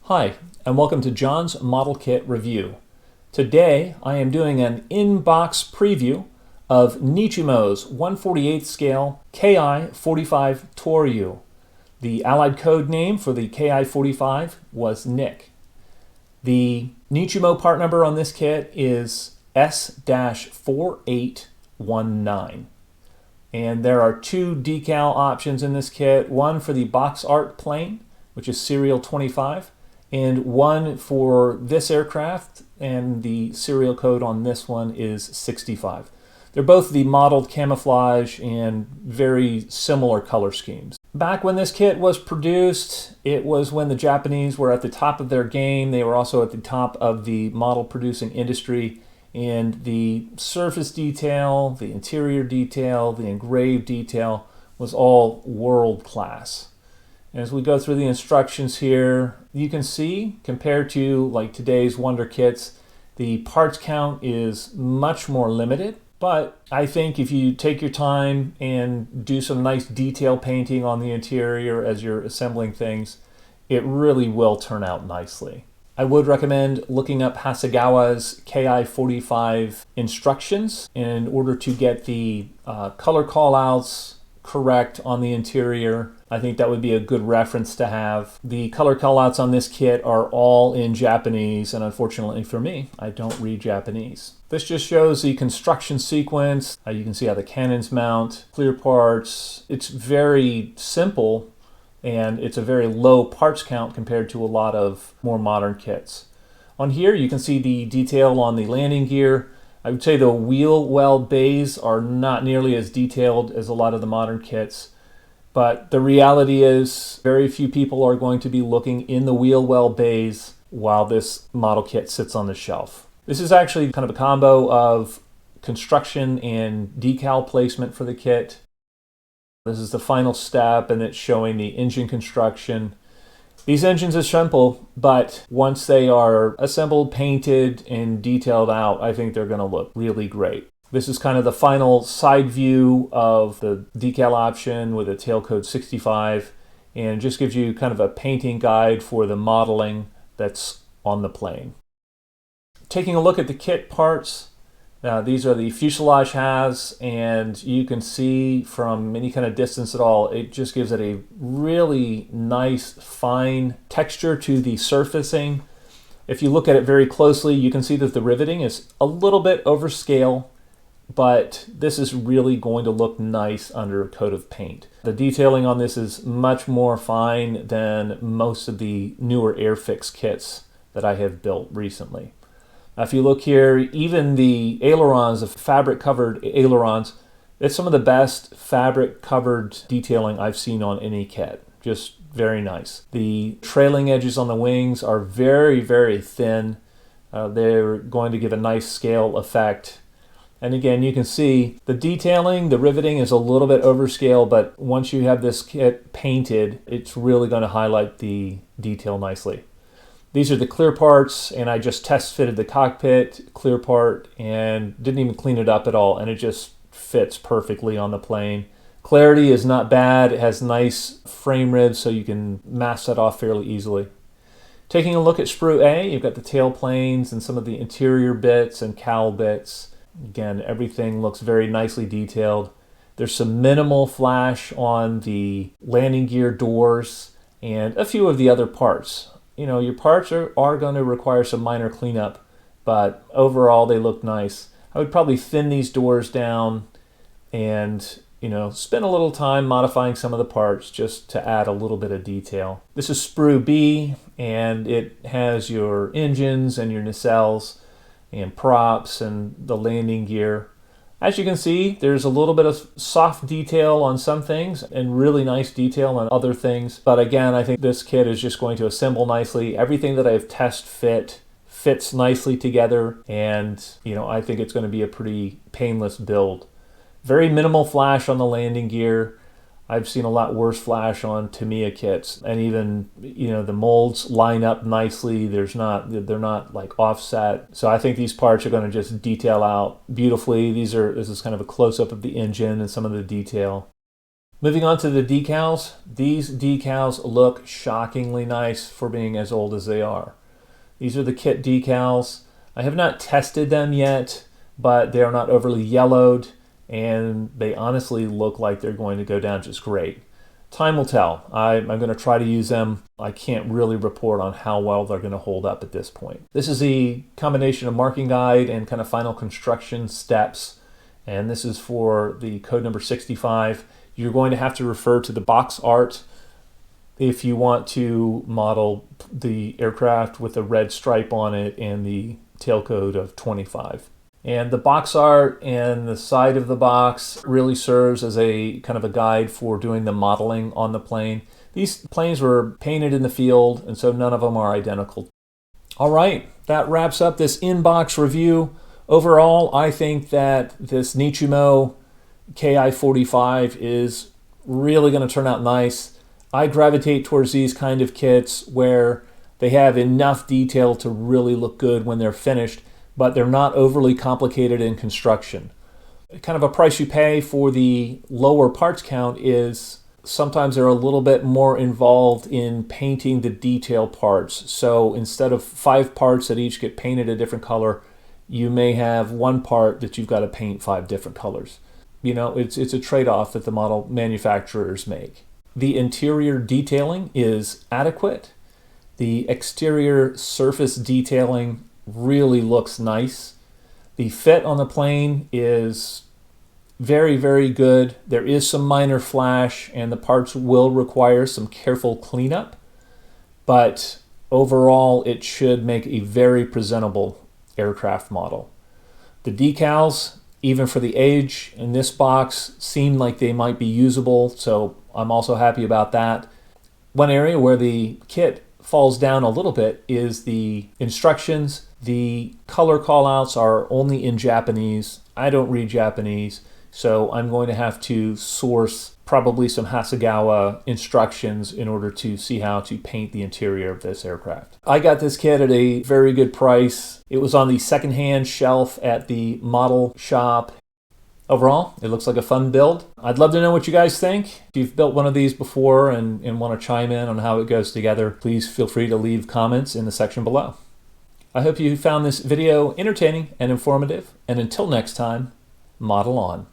Hi, and welcome to John's Model Kit Review. Today, I am doing an in-box preview of Nichimo's 1/48 scale Ki-45 Toryu. The allied code name for the Ki-45 was Nick. The Nichimo part number on this kit is S-4819. And there are two decal options in this kit, one for the box art plane, which is serial 25, and one for this aircraft, and the serial code on this one is 65. They're both the modeled camouflage and very similar color schemes. Back when this kit was produced, it was when the Japanese were at the top of their game. They were also at the top of the model producing industry, and the surface detail, the interior detail, the engraved detail was all world class. As we go through the instructions here, you can see, compared to like today's Wonder kits, the parts count is much more limited. But I think if you take your time and do some nice detail painting on the interior as you're assembling things, it really will turn out nicely. I would recommend looking up Hasegawa's Ki-45 instructions in order to get the color callouts correct on the interior. I think that would be a good reference to have. The color callouts on this kit are all in Japanese, and unfortunately for me, I don't read Japanese. This just shows the construction sequence. You can see how the cannons mount, clear parts. It's very simple, and it's a very low parts count compared to a lot of more modern kits. On here, you can see the detail on the landing gear. I would say the wheel well bays are not nearly as detailed as a lot of the modern kits, but the reality is very few people are going to be looking in the wheel well bays while this model kit sits on the shelf. This is actually kind of a combo of construction and decal placement for the kit. This is the final step, and it's showing the engine construction. These engines are simple, but once they are assembled, painted, and detailed out, I think they're going to look really great. This is kind of the final side view of the decal option with a tail code 65, and just gives you kind of a painting guide for the modeling that's on the plane. Taking a look at the kit parts, these are the fuselage halves, and you can see from any kind of distance at all, it just gives it a really nice, fine texture to the surfacing. If you look at it very closely, you can see that the riveting is a little bit overscale, but this is really going to look nice under a coat of paint. The detailing on this is much more fine than most of the newer Airfix kits that I have built recently. If you look here, even the ailerons, the fabric-covered ailerons, it's some of the best fabric-covered detailing I've seen on any kit. Just very nice. The trailing edges on the wings are very, very thin. They're going to give a nice scale effect. And again, you can see the detailing, the riveting is a little bit overscale, but once you have this kit painted, it's really going to highlight the detail nicely. These are the clear parts, and I just test fitted the cockpit clear part and didn't even clean it up at all, and it just fits perfectly on the plane. Clarity is not bad. It has nice frame ribs, so you can mask that off fairly easily. Taking a look at sprue A, you've got the tail planes and some of the interior bits and cowl bits. Again, everything looks very nicely detailed. There's some minimal flash on the landing gear doors and a few of the other parts. You know, your parts are going to require some minor cleanup, but overall they look nice. I would probably thin these doors down and, spend a little time modifying some of the parts just to add a little bit of detail. This is sprue B, and it has your engines and your nacelles and props and the landing gear. As you can see, there's a little bit of soft detail on some things and really nice detail on other things. But again, I think this kit is just going to assemble nicely. Everything that I've test fit fits nicely together, and I think it's going to be a pretty painless build. Very minimal flash on the landing gear. I've seen a lot worse flash on Tamiya kits, and even the molds line up nicely. They're not like offset. So I think these parts are going to just detail out beautifully. This is kind of a close-up of the engine and some of the detail. Moving on to the decals. These decals look shockingly nice for being as old as they are. These are the kit decals. I have not tested them yet, but they are not overly yellowed, and they honestly look like they're going to go down just great. Time will tell. I'm going to try to use them. I can't really report on how well they're going to hold up at this point. This is the combination of marking guide and kind of final construction steps, and this is for the code number 65. You're going to have to refer to the box art if you want to model the aircraft with a red stripe on it and the tail code of 25. And the box art and the side of the box really serves as a kind of a guide for doing the modeling on the plane. These planes were painted in the field, and so none of them are identical. All right, that wraps up this in-box review. Overall, I think that this Nichimo Ki-45 is really going to turn out nice. I gravitate towards these kind of kits where they have enough detail to really look good when they're finished, but they're not overly complicated in construction. Kind of a price you pay for the lower parts count is sometimes they're a little bit more involved in painting the detail parts. So instead of 5 parts that each get painted a different color, you may have one part that you've got to paint 5 different colors. You know, it's a trade-off that the model manufacturers make. The interior detailing is adequate. The exterior surface detailing really looks nice. The fit on the plane is very, very good. There is some minor flash, and the parts will require some careful cleanup, but overall it should make a very presentable aircraft model. The decals, even for the age in this box, seem like they might be usable, so I'm also happy about that. One area where the kit falls down a little bit is the instructions. The color callouts are only in Japanese. I don't read Japanese, so I'm going to have to source probably some Hasegawa instructions in order to see how to paint the interior of this aircraft. I got this kit at a very good price. It was on the secondhand shelf at the model shop. Overall, it looks like a fun build. I'd love to know what you guys think. If you've built one of these before and want to chime in on how it goes together, please feel free to leave comments in the section below. I hope you found this video entertaining and informative, and until next time, model on.